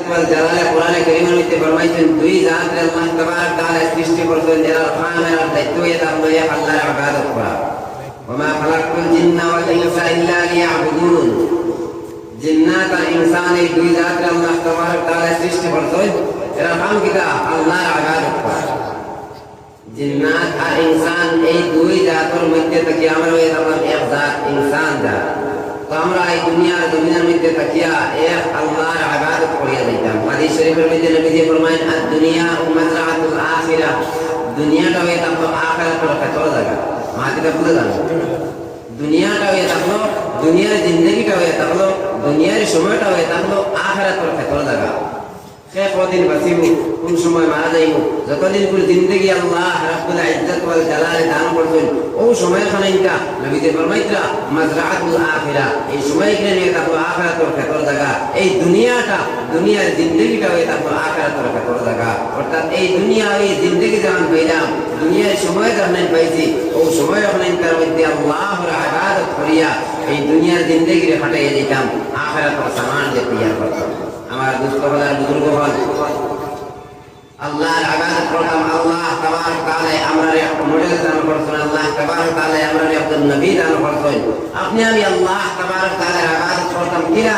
ওয়াল জালালে কোরআনে কারীমের মধ্যে ফরমাইছেন দুই জাত আল্লাহ তাবারক তাআলা সৃষ্টি করেছেন যারা খামের দায়িত্ব এটা হলো আল্লাহর ইবাদত করা ওমা খালাকতুল জিন্না ওয়াল ইনসা ইল্লা লিয়াবুদুন জিন্নাত আর ইনসান এই দুই জাত আল্লাহ তাবারক তাআলা সৃষ্টি করেছেন এরা কাম কিটা আল্লাহর ইবাদত করা জিন্নাত আর ইনসান এই দুই জাতের মধ্যে থেকে আমরা এই এক জাত ইনসান জাত তো আমরা এই দুনিয়ার জমিনের মধ্যে তাকিয়া এক আল্লাহর ইবাদত করিয়া যাইতাম হাদিস শরীফের মধ্যে নবীজি ফরমায়েন আদ দুনিয়া মাযরাআতুল আখিরাহ দুনিয়াটা হয়ে থাকলো আখিরাতের ক্ষেত্র জায়গা মাটিটা বুঝে যান দুনিয়াটা হয়ে থাকলো দুনিয়ার জিন্দগিটা হয়ে থাকলো দুনিয়ার সময়টা হয়ে থাকলো আখিরাতের ক্ষেত্র জায়গা সে কদিন বাঁচিব কোন সময় মারা যাইব যতদিন কোন জিন্দগি আল্লাহ রাব্বুল ইজ্জত ওয়াল জালালে দান করবেন ও সময় খানাইটা নবীজি ফরমাইতরা মাযরাআতুল আখিরাহ এই সময়কে নিয়ে থাকলো আখিরাতের ক্ষেত্র জায়গা এই দুনিয়াটা দুনিয়ার জিন্দগিটা হয়ে থাকলো আখিরাতের ক্ষেত্র জায়গা অর্থাৎ এই দুনিয়া এই জিন্দগি যখন পাইলাম দুনিয়ার সময় যখন পাইছি ও সময় যখন তার মধ্যে আল্লাহর ইবাদত করিয়া এই দুনিয়ার জিন্দগিরে ফাটাইয়া দিতাম আখিরাতের সামান যে তৈরি করতাম আমার দুস্থ হলার বুজুর্গ হল আল্লাহর ইবাদত করতাম আল্লাহ তাবারক তাআলা আমরা একটা মডেল দান করছেন আল্লাহ তাবারক তাআলা আমরা একটা নবী দান করছেন আপনি আমি আল্লাহ তাবারক তাআলার ইবাদত করতাম কিনা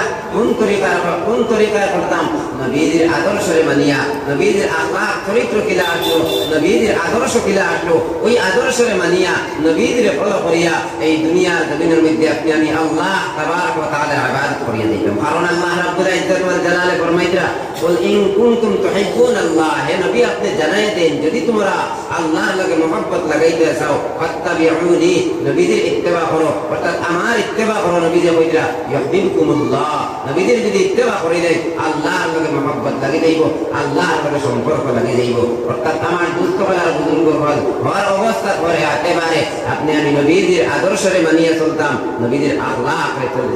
কোন তরিকায় করতাম নবীর আদর্শরে মানিয়া নবীর আখলাক চরিত্র কিলা আসলো নবীর আদর্শ কিলা আসলো ওই আদর্শরে মানিয়া নবীর ফলো করিয়া এই দুনিয়ার জমিনের মধ্যে আপনি আমি আল্লাহ তাবারক তাআলার ইবাদত করিয়া দিতাম কারণ আল্লাহ রাব্বুল ইজ্জত ওয়াল জালালে ফরমাইতরা বল ইন কুনতুম তুহিব্বুনাল্লাহ হে নবী আপনি জানাই দেন যদি তোমরা আল্লাহর লগে মহব্বত লাগাইতে চাও ফাত্তাবিউনি নবীর ইত্তেবা করো অর্থাৎ আমার ইত্তেবা করো নবী যে কইরা ইউহিব্বুকুমুল্লাহ নবীর যদি ইত্তেবা করি দেয় আল্লাহর লগে মহব্বত লাগি যাইব আল্লাহর লগে সম্পর্ক লাগি যাইব অর্থাৎ আমার দুস্থ হওয়ার বুজুর্গ হল হওয়ার অবস্থা করে একেবারে আপনি আমি নবীর আদর্শরে মানিয়া চলতাম নবীর আখলাক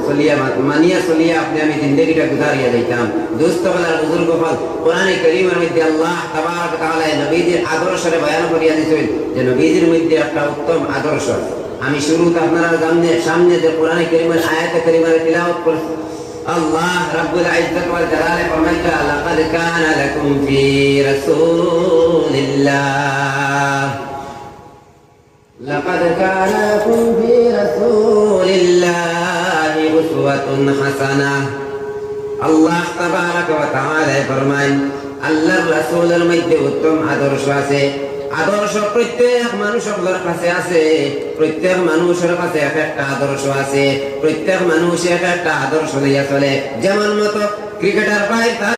চলিয়া মানিয়া চলিয়া আপনি আমি জিন্দগিটা গুজারিয়া যাইতাম দুস্থ হওয়ার বুজুর্গ হল কোরআনে কারীমের মধ্যে আল্লাহ তাবারক তাআলা নবীর আদর্শরে বয়ান করিয়া দিয়েছেন যে নবীর মধ্যে একটা উত্তম আদর্শ আমি শুরুতে আপনারা সামনে যে কোরআনে কারীমের আয়াতে কারীমার তিলাওয়াত করছি আল্লাহ রাব্বুল ইজ্জত ওয়াল জালালে ফরমাইতা লাকাদ কানা লাকুম ফি রাসূলিল্লাহ লাকাদ কানা লাকুম ফি রাসূলিল্লাহি উসওয়াতুন হাসানাহ আল্লাহ তাবারক ওয়া তাআলা ফরমান আল্লাহর রাসূলের মধ্যে উত্তম আদর্শ আছে আদর্শ প্রত্যেক মানুষের কাছে আছে প্রত্যেক মানুষের কাছে একটা আদর্শ আছে প্রত্যেক মানুষ একটা আদর্শ লইয়া চলে যেমন মতো ক্রিকেটার পায়